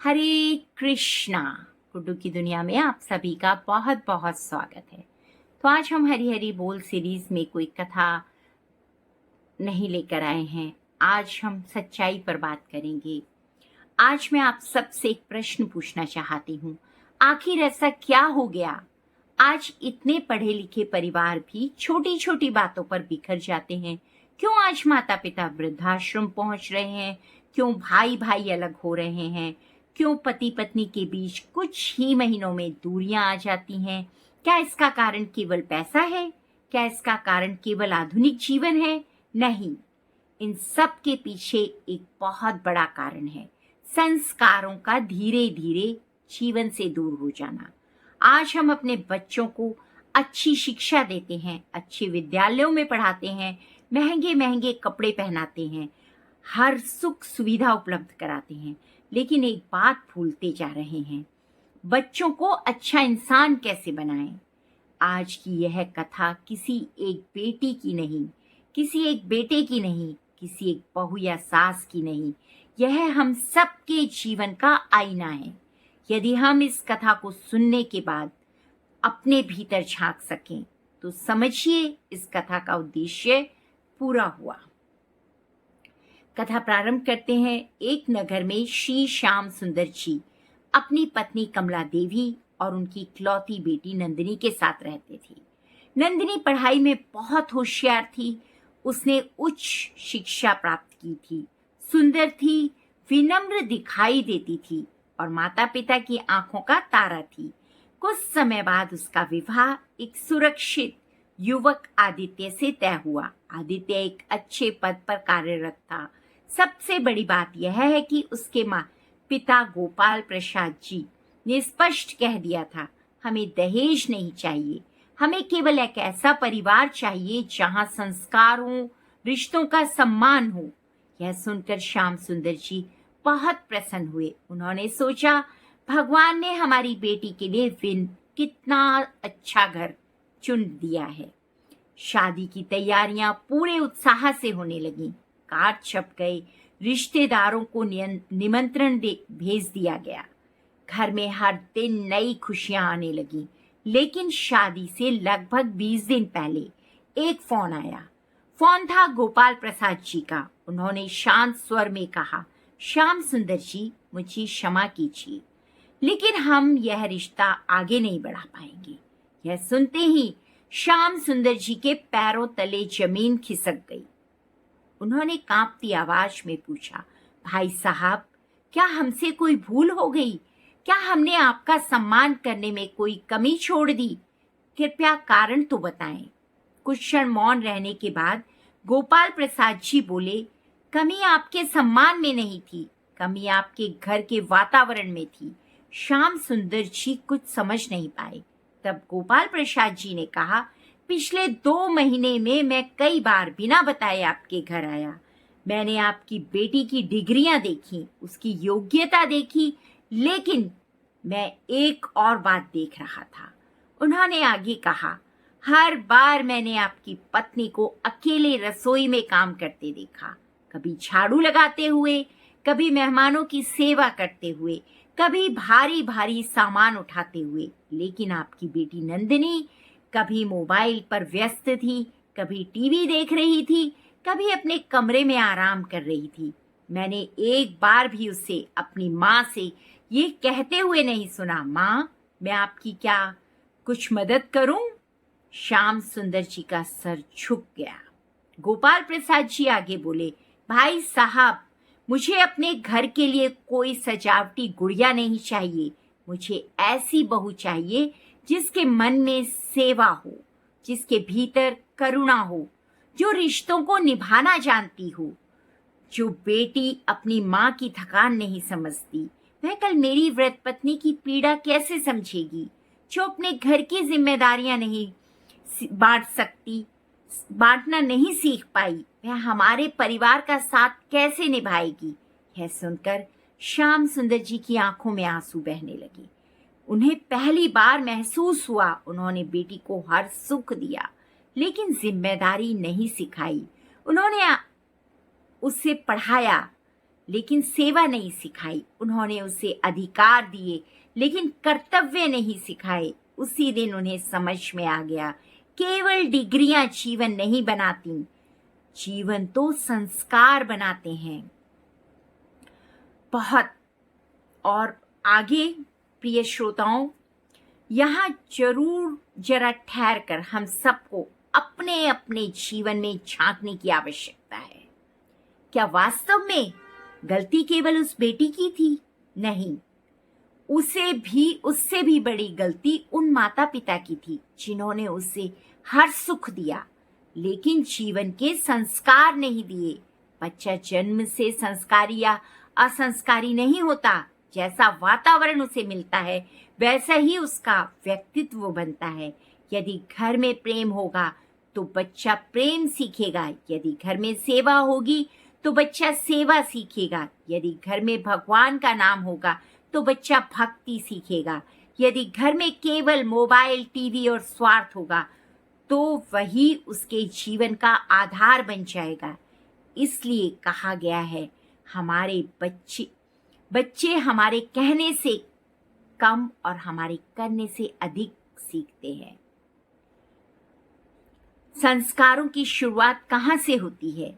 हरे कृष्णा। गुड्डू की दुनिया में आप सभी का बहुत बहुत स्वागत है। तो आज हम हरी हरी बोल सीरीज में कोई कथा नहीं लेकर आए हैं। आज हम सच्चाई पर बात करेंगे। आज मैं आप सबसे एक प्रश्न पूछना चाहती हूँ। आखिर ऐसा क्या हो गया आज इतने पढ़े लिखे परिवार भी छोटी छोटी बातों पर बिखर जाते हैं? क्यों आज माता पिता वृद्धाश्रम पहुंच रहे हैं? क्यों भाई भाई अलग हो रहे हैं? क्यों पति पत्नी के बीच कुछ ही महीनों में दूरियां आ जाती हैं? क्या इसका कारण केवल पैसा है? क्या इसका कारण केवल आधुनिक जीवन है? नहीं, इन सब के पीछे एक बहुत बड़ा कारण है संस्कारों का धीरे धीरे जीवन से दूर हो जाना। आज हम अपने बच्चों को अच्छी शिक्षा देते हैं, अच्छे विद्यालयों में पढ़ाते हैं, महंगे महंगे कपड़े पहनाते हैं, हर सुख सुविधा उपलब्ध कराते हैं, लेकिन एक बात भूलते जा रहे हैं, बच्चों को अच्छा इंसान कैसे बनाएं। आज की यह कथा किसी एक बेटी की नहीं, किसी एक बेटे की नहीं, किसी एक बहू या सास की नहीं, यह हम सबके जीवन का आईना है। यदि हम इस कथा को सुनने के बाद अपने भीतर झांक सकें तो समझिए इस कथा का उद्देश्य पूरा हुआ। कथा प्रारंभ करते हैं। एक नगर में श्री श्याम सुंदर जी अपनी पत्नी कमला देवी और उनकी इकलौती बेटी नंदिनी के साथ रहते थे। नंदिनी पढ़ाई में बहुत होशियार थी। उसने उच्च शिक्षा प्राप्त की थी, सुंदर थी, विनम्र दिखाई देती थी और माता पिता की आंखों का तारा थी। कुछ समय बाद उसका विवाह एक सुरक्षित युवक आदित्य से तय हुआ। आदित्य एक अच्छे पद पर कार्यरत था। सबसे बड़ी बात यह है कि उसके पिता गोपाल प्रसाद जी ने स्पष्ट कह दिया था, हमें दहेज नहीं चाहिए, हमें केवल एक ऐसा परिवार चाहिए जहां संस्कार हो, रिश्तों का सम्मान हो। यह सुनकर श्याम सुंदर जी बहुत प्रसन्न हुए। उन्होंने सोचा, भगवान ने हमारी बेटी के लिए कितना अच्छा घर चुन दिया है। शादी की तैयारियां पूरे उत्साह से होने लगीं। कार्ड छप गए, रिश्तेदारों को निमंत्रण भेज दिया गया। घर में हर दिन नई खुशियां आने लगी। लेकिन शादी से लगभग 20 दिन पहले एक फोन आया। फोन था गोपाल प्रसाद जी का। उन्होंने शांत स्वर में कहा, श्याम सुंदर जी, मुझे क्षमा कीजिए, लेकिन हम यह रिश्ता आगे नहीं बढ़ा पाएंगे। यह सुनते ही श्याम सुंदर जी के पैरों तले जमीन खिसक गई। उन्होंने कांपती आवाज में पूछा, भाई साहब, क्या हमसे कोई भूल हो गई? क्या हमने आपका सम्मान करने में कोई कमी छोड़ दी? कृपया कारण तो बताएं। कुछ क्षण मौन रहने के बाद गोपाल प्रसाद जी बोले, कमी आपके सम्मान में नहीं थी, कमी आपके घर के वातावरण में थी। श्याम सुंदर जी कुछ समझ नहीं पाए। तब गोपाल प्रसाद जी ने कहा, पिछले 2 महीने में मैं कई बार बिना बताए आपके घर आया। मैंने आपकी बेटी की डिग्रियां देखी, उसकी योग्यता देखी, लेकिन मैं एक और बात देख रहा था। उन्होंने आगे कहा, हर बार मैंने आपकी पत्नी को अकेले रसोई में काम करते देखा, कभी झाड़ू लगाते हुए, कभी मेहमानों की सेवा करते हुए, कभी भारी भारी सामान उठाते हुए। लेकिन आपकी बेटी नंदिनी कभी मोबाइल पर व्यस्त थी, कभी टीवी देख रही थी, कभी अपने कमरे में आराम कर रही थी। मैंने एक बार भी उसे अपनी माँ से ये कहते हुए नहीं सुना, माँ, मैं आपकी क्या कुछ मदद करूं? श्याम सुंदर जी का सर झुक गया। गोपाल प्रसाद जी आगे बोले, भाई साहब, मुझे अपने घर के लिए कोई सजावटी गुड़िया नहीं चाहिए। मुझे ऐसी बहू चाहिए जिसके मन में सेवा हो, जिसके भीतर करुणा हो, जो रिश्तों को निभाना जानती हो। जो बेटी अपनी माँ की थकान नहीं समझती, वह कल मेरी व्रत पत्नी की पीड़ा कैसे समझेगी? जो अपने घर की जिम्मेदारियां नहीं बांटना नहीं सीख पाई, वह हमारे परिवार का साथ कैसे निभाएगी? यह सुनकर श्याम सुंदर जी की आंखों में आंसू बहने लगे। उन्हें पहली बार महसूस हुआ, उन्होंने बेटी को हर सुख दिया, लेकिन जिम्मेदारी नहीं सिखाई। उन्होंने उसे पढ़ाया, लेकिन सेवा नहीं सिखाई। उन्होंने उसे अधिकार दिए लेकिन कर्तव्य नहीं सिखाए। उसी दिन उन्हें समझ में आ गया, केवल डिग्रियां जीवन नहीं बनाती, जीवन तो संस्कार बनाते हैं। बहुत और आगे प्रिय श्रोताओं, यहाँ जरूर जरा ठहर कर हम सबको अपने अपने जीवन में झांकने की आवश्यकता है। क्या वास्तव में गलती केवल उस बेटी की थी? नहीं, उससे भी बड़ी गलती उन माता पिता की थी जिन्होंने उसे हर सुख दिया लेकिन जीवन के संस्कार नहीं दिए। बच्चा जन्म से संस्कारी या असंस्कारी नहीं होता। जैसा वातावरण उसे मिलता है वैसा ही उसका व्यक्तित्व बनता है। यदि घर में प्रेम होगा तो बच्चा प्रेम सीखेगा। यदि घर में सेवा होगी तो बच्चा सेवा सीखेगा। यदि घर में भगवान का नाम होगा तो बच्चा भक्ति सीखेगा। यदि घर में केवल मोबाइल, टीवी और स्वार्थ होगा तो वही उसके जीवन का आधार बन जाएगा। इसलिए कहा गया है, हमारे बच्चे हमारे कहने से कम और हमारे करने से अधिक सीखते हैं। संस्कारों की शुरुआत कहाँ से होती है?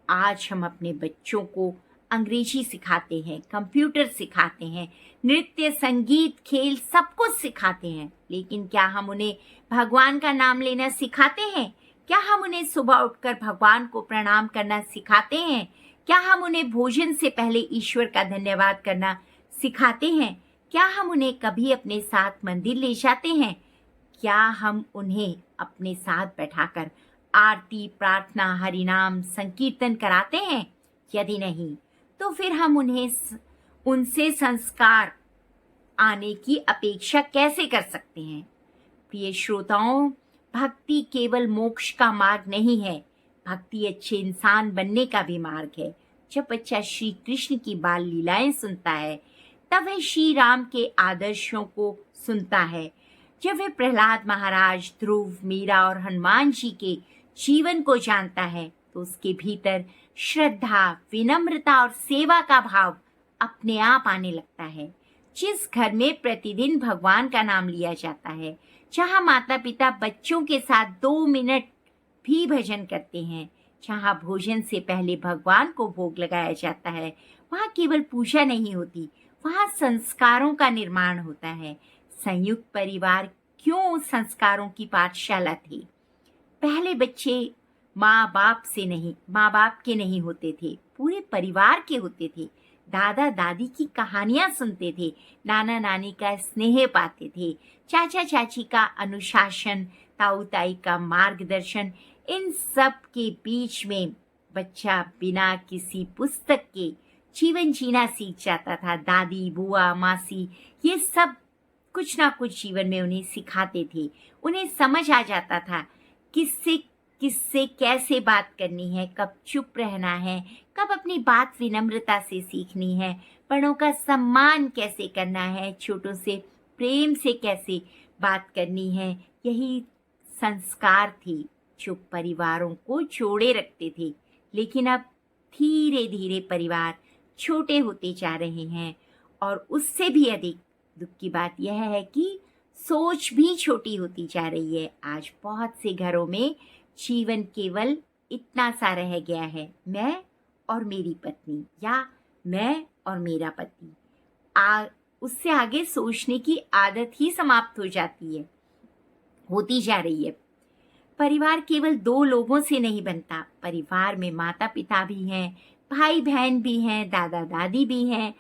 आज हम अपने बच्चों को अंग्रेजी सिखाते हैं, कंप्यूटर सिखाते हैं, नृत्य, संगीत, खेल सब कुछ सिखाते हैं, लेकिन क्या हम उन्हें भगवान का नाम लेना सिखाते हैं? क्या हम उन्हें सुबह उठकर भगवान को प्रणाम करना सिखाते हैं? क्या हम उन्हें भोजन से पहले ईश्वर का धन्यवाद करना सिखाते हैं? क्या हम उन्हें कभी अपने साथ मंदिर ले जाते हैं? क्या हम उन्हें अपने साथ बैठाकर आरती, प्रार्थना, हरिनाम, संकीर्तन कराते हैं? यदि नहीं तो फिर हम उनसे संस्कार आने की अपेक्षा कैसे कर सकते हैं? प्रिय श्रोताओं, भक्ति केवल मोक्ष का मार्ग नहीं है, भक्ति अच्छे इंसान बनने का भी मार्ग है। जब बच्चा श्री कृष्ण की बाल लीलाएं सुनता है तब वह श्री राम के आदर्शों को सुनता है। जब वह प्रहलाद महाराज, ध्रुव, मीरा और हनुमान जी के जीवन को जानता है तो उसके भीतर श्रद्धा, विनम्रता और सेवा का भाव अपने आप आने लगता है। जिस घर में प्रतिदिन भगवान का नाम लिया जाता है, जहाँ माता पिता बच्चों के साथ 2 मिनट भी भजन करते हैं, जहाँ भोजन से पहले भगवान को भोग लगाया जाता है, वहाँ केवल पूजा नहीं होती, वहाँ संस्कारों का निर्माण होता है। संयुक्त परिवार क्यों संस्कारों की पाठशाला थी? पहले बच्चे माँ बाप के नहीं होते थे, पूरे परिवार के होते थे। दादा दादी की कहानियां सुनते थे, नाना नानी का स्नेह पाते थे, चाचा चाची का अनुशासन, ताऊ ताई का मार्गदर्शन। इन सब के बीच में बच्चा बिना किसी पुस्तक के जीवन जीना सीख जाता था। दादी, बुआ, मासी ये सब कुछ ना कुछ जीवन में उन्हें सिखाते थे। उन्हें समझ आ जाता था किससे कैसे बात करनी है, कब चुप रहना है, कब अपनी बात विनम्रता से सीखनी है, बड़ों का सम्मान कैसे करना है, छोटों से प्रेम से कैसे बात करनी है। यही संस्कार थी जो परिवारों को जोड़े रखते थे। लेकिन अब धीरे धीरे परिवार छोटे होते जा रहे हैं और उससे भी अधिक दुख की बात यह है कि सोच भी छोटी होती जा रही है। आज बहुत से घरों में जीवन केवल इतना सा रह गया है, मैं और मेरी पत्नी या मैं और मेरा पति। उससे आगे सोचने की आदत ही समाप्त होती जा रही है। परिवार केवल 2 लोगों से नहीं बनता, परिवार में माता पिता भी हैं, भाई बहन भी हैं, दादा दादी भी हैं,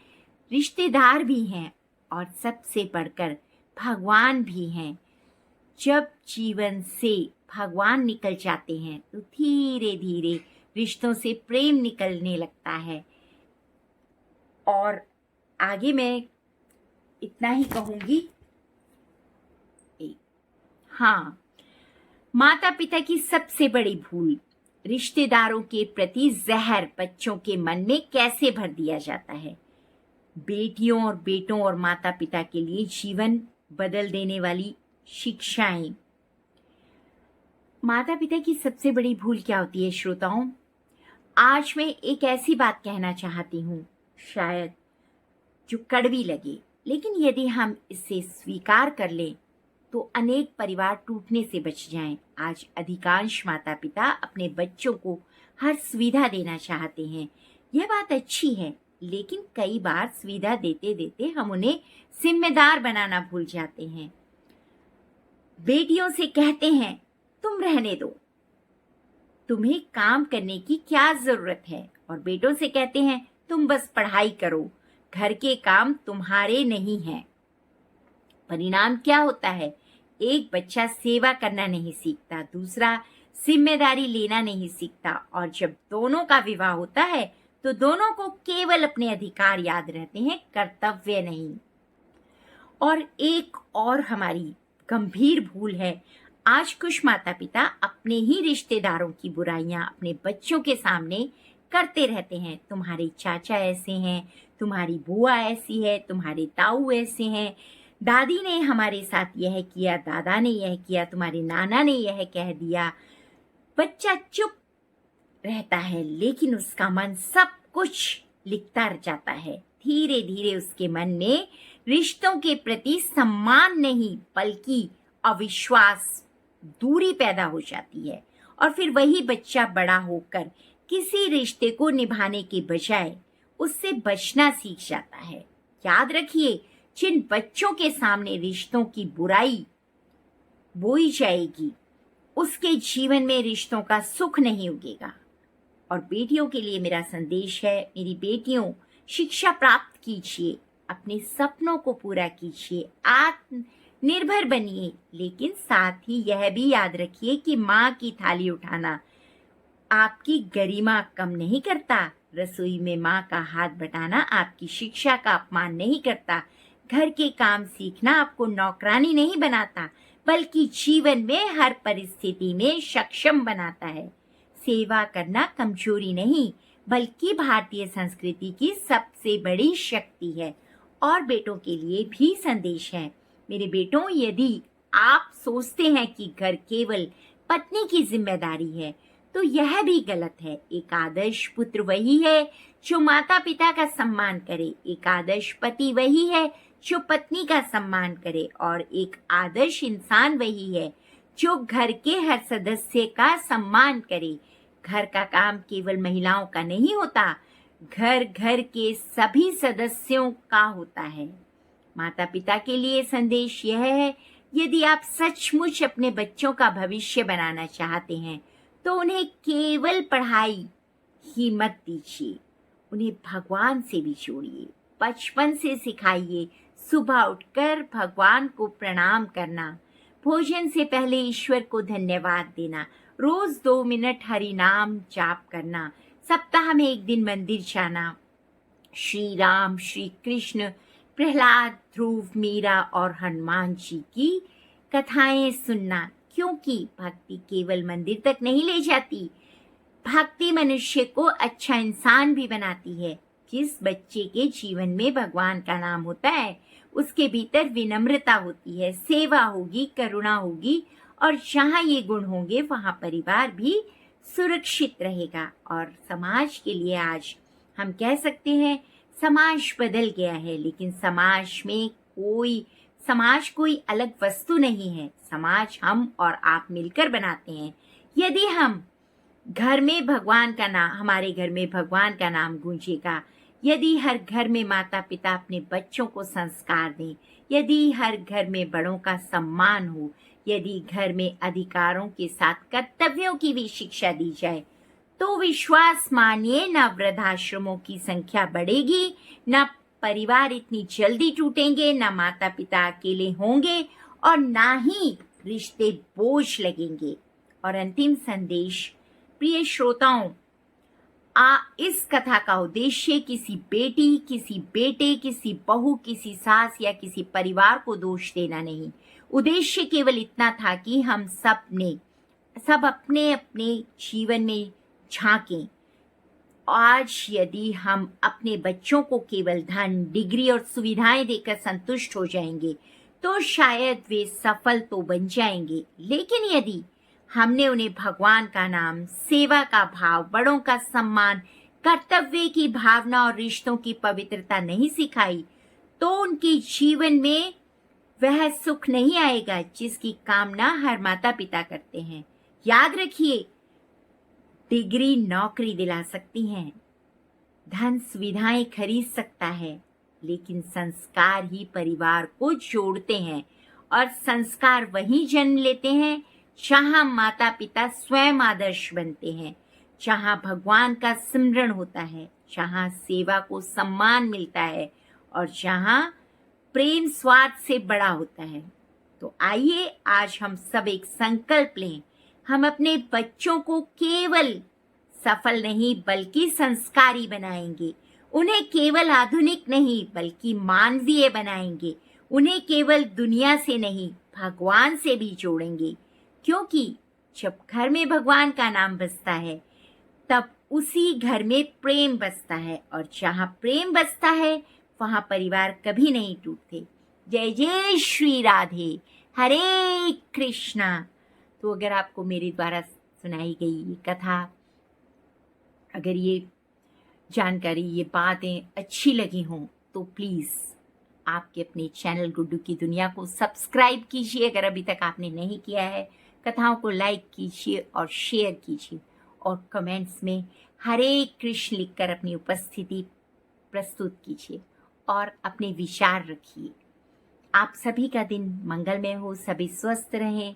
रिश्तेदार भी हैं और सबसे बढ़कर भगवान भी हैं। जब जीवन से भगवान निकल जाते हैं तो धीरे धीरे रिश्तों से प्रेम निकलने लगता है। और आगे मैं इतना ही कहूंगी। हाँ, माता पिता की सबसे बड़ी भूल, रिश्तेदारों के प्रति जहर बच्चों के मन में कैसे भर दिया जाता है। बेटियों और बेटों और माता पिता के लिए जीवन बदल देने वाली शिक्षाएं। माता पिता की सबसे बड़ी भूल क्या होती है श्रोताओं? आज मैं एक ऐसी बात कहना चाहती हूँ, शायद जो कड़वी लगे, लेकिन यदि हम इसे स्वीकार कर लें तो अनेक परिवार टूटने से बच जाएं। आज अधिकांश माता पिता अपने बच्चों को हर सुविधा देना चाहते हैं। यह बात अच्छी है, लेकिन कई बार सुविधा देते देते हम उन्हें जिम्मेदार बनाना भूल जाते हैं। बेटियों से कहते हैं तुम रहने दो, तुम्हें काम करने की क्या जरूरत है, और बेटों से कहते हैं तुम बस पढ़ाई करो, घर के काम तुम्हारे नहीं हैं। परिणाम क्या होता है? एक बच्चा सेवा करना नहीं सीखता, दूसरा जिम्मेदारी लेना नहीं सीखता, और जब दोनों का विवाह होता है तो दोनों को केवल अपने अधिकार याद रहते हैं, कर्तव्य नहीं। और एक और हमारी गंभीर भूल है, आज कुछ माता पिता अपने ही रिश्तेदारों की बुराइयां अपने बच्चों के सामने करते रहते हैं। तुम्हारे चाचा ऐसे हैं, तुम्हारी बुआ ऐसी है, तुम्हारे ताऊ ऐसे हैं, दादी ने हमारे साथ यह किया, दादा ने यह किया, तुम्हारे नाना ने यह कह दिया। बच्चा चुप रहता है, लेकिन उसका मन सब कुछ लिखता जाता है। धीरे धीरे उसके मन में रिश्तों के प्रति सम्मान नहीं बल्कि अविश्वास, दूरी पैदा हो जाती है, और फिर वही बच्चा बड़ा होकर किसी रिश्ते को निभाने के बजाय उससे बचना सीख जाता है। याद रखिए, जिन बच्चों के सामने रिश्तों की बुराई बोई जाएगी, उसके जीवन में रिश्तों का सुख नहीं उगेगा। और बेटियों के लिए मेरा संदेश है, मेरी बेटियों, शिक्षा प्राप्त कीजिए, अपने सपनों को पूरा कीजिए, आत्मनिर्भर बनिए, लेकिन साथ ही यह भी याद रखिए कि माँ की थाली उठाना आपकी गरिमा कम नहीं करता, रसोई में माँ का हाथ बटाना आपकी शिक्षा का अपमान नहीं करता, घर के काम सीखना आपको नौकरानी नहीं बनाता, बल्कि जीवन में हर परिस्थिति में सक्षम बनाता है। सेवा करना कमजोरी नहीं, बल्कि भारतीय संस्कृति की सबसे बड़ी शक्ति है। और बेटों के लिए भी संदेश है, मेरे बेटों, यदि आप सोचते हैं कि घर केवल पत्नी की जिम्मेदारी है तो यह भी गलत है। एक आदर्श पुत्र वही है जो माता पिता का सम्मान करे, एक आदर्श पति वही है जो पत्नी का सम्मान करे, और एक आदर्श इंसान वही है जो घर के हर सदस्य का सम्मान करे। घर का काम केवल महिलाओं का नहीं होता, घर घर के सभी सदस्यों का होता है। माता पिता के लिए संदेश यह है, यदि आप सचमुच अपने बच्चों का भविष्य बनाना चाहते हैं तो उन्हें केवल पढ़ाई ही मत दीजिए, उन्हें भगवान से भी जोड़िए। बचपन से सिखाइए सुबह उठकर भगवान को प्रणाम करना, भोजन से पहले ईश्वर को धन्यवाद देना, रोज 2 मिनट हरि नाम जाप करना, सप्ताह में 1 दिन मंदिर जाना, श्री राम, श्री कृष्ण, प्रहलाद, ध्रुव, मीरा और हनुमान जी की कथाएं सुनना, क्योंकि भक्ति केवल मंदिर तक नहीं ले जाती, भक्ति मनुष्य को अच्छा इंसान भी बनाती है। जिस बच्चे के जीवन में भगवान का नाम होता है उसके भीतर विनम्रता होती है, सेवा होगी, करुणा होगी, और जहाँ ये गुण होंगे वहाँ परिवार भी सुरक्षित रहेगा। और समाज के लिए आज हम कह सकते हैं, समाज बदल गया है, लेकिन समाज कोई अलग वस्तु नहीं है। समाज हम और आप मिलकर बनाते हैं। यदि हम घर में हमारे घर में भगवान का नाम गूंजेगा, यदि हर घर में माता पिता अपने बच्चों को संस्कार दें, यदि हर घर में बड़ों का सम्मान हो, यदि घर में अधिकारों के साथ कर्तव्यों की भी शिक्षा दी जाए, तो विश्वास मानिए, न वृद्धाश्रमों की संख्या बढ़ेगी, न परिवार इतनी जल्दी टूटेंगे, न माता पिता अकेले होंगे, और ना ही रिश्ते बोझ लगेंगे। और अंतिम संदेश, प्रिय श्रोताओं, इस कथा का उद्देश्य किसी बेटी, किसी बेटे, किसी बहू, किसी सास या किसी परिवार को दोष देना नहीं। उद्देश्य केवल इतना था कि हम सब अपने अपने जीवन में झांकें। आज यदि हम अपने बच्चों को केवल धन, डिग्री और सुविधाएं देकर संतुष्ट हो जाएंगे तो शायद वे सफल तो बन जाएंगे, लेकिन यदि हमने उन्हें भगवान का नाम, सेवा का भाव, बड़ों का सम्मान, कर्तव्य की भावना और रिश्तों की पवित्रता नहीं सिखाई, तो उनके जीवन में वह सुख नहीं आएगा जिसकी कामना हर माता पिता करते हैं। याद रखिए, डिग्री नौकरी दिला सकती हैं, धन सुविधाएं खरीद सकता है, लेकिन संस्कार ही परिवार को जोड़ते हैं और संस्कार वहीं जन्म लेते हैं जहां माता पिता स्वयं आदर्श बनते हैं, जहां भगवान का सिमरन होता है, जहां सेवा को सम्मान मिलता है और जहां प्रेम स्वार्थ से बड़ा होता है। तो आइए आज हम सब एक संकल्प लें, हम अपने बच्चों को केवल सफल नहीं बल्कि संस्कारी बनाएंगे, उन्हें केवल आधुनिक नहीं बल्कि मानवीय बनाएंगे, उन्हें केवल दुनिया से नहीं भगवान से भी जोड़ेंगे, क्योंकि जब घर में भगवान का नाम बसता है तब उसी घर में प्रेम बसता है, और जहाँ प्रेम बसता है वहाँ परिवार कभी नहीं टूटते। जय जय श्री राधे, हरे कृष्णा। तो अगर आपको मेरे द्वारा सुनाई गई ये कथा, अगर ये जानकारी, ये बातें अच्छी लगी हों तो प्लीज़ आपके अपने चैनल गुड्डू की दुनिया को सब्सक्राइब कीजिए अगर अभी तक आपने नहीं किया है, कथाओं को लाइक कीजिए और शेयर कीजिए, और कमेंट्स में हरे कृष्ण लिखकर अपनी उपस्थिति प्रस्तुत कीजिए और अपने विचार रखिए। आप सभी का दिन मंगलमय हो, सभी स्वस्थ रहें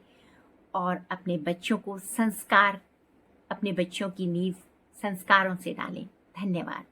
और अपने बच्चों को संस्कार, अपने बच्चों की नींव संस्कारों से डालें। धन्यवाद।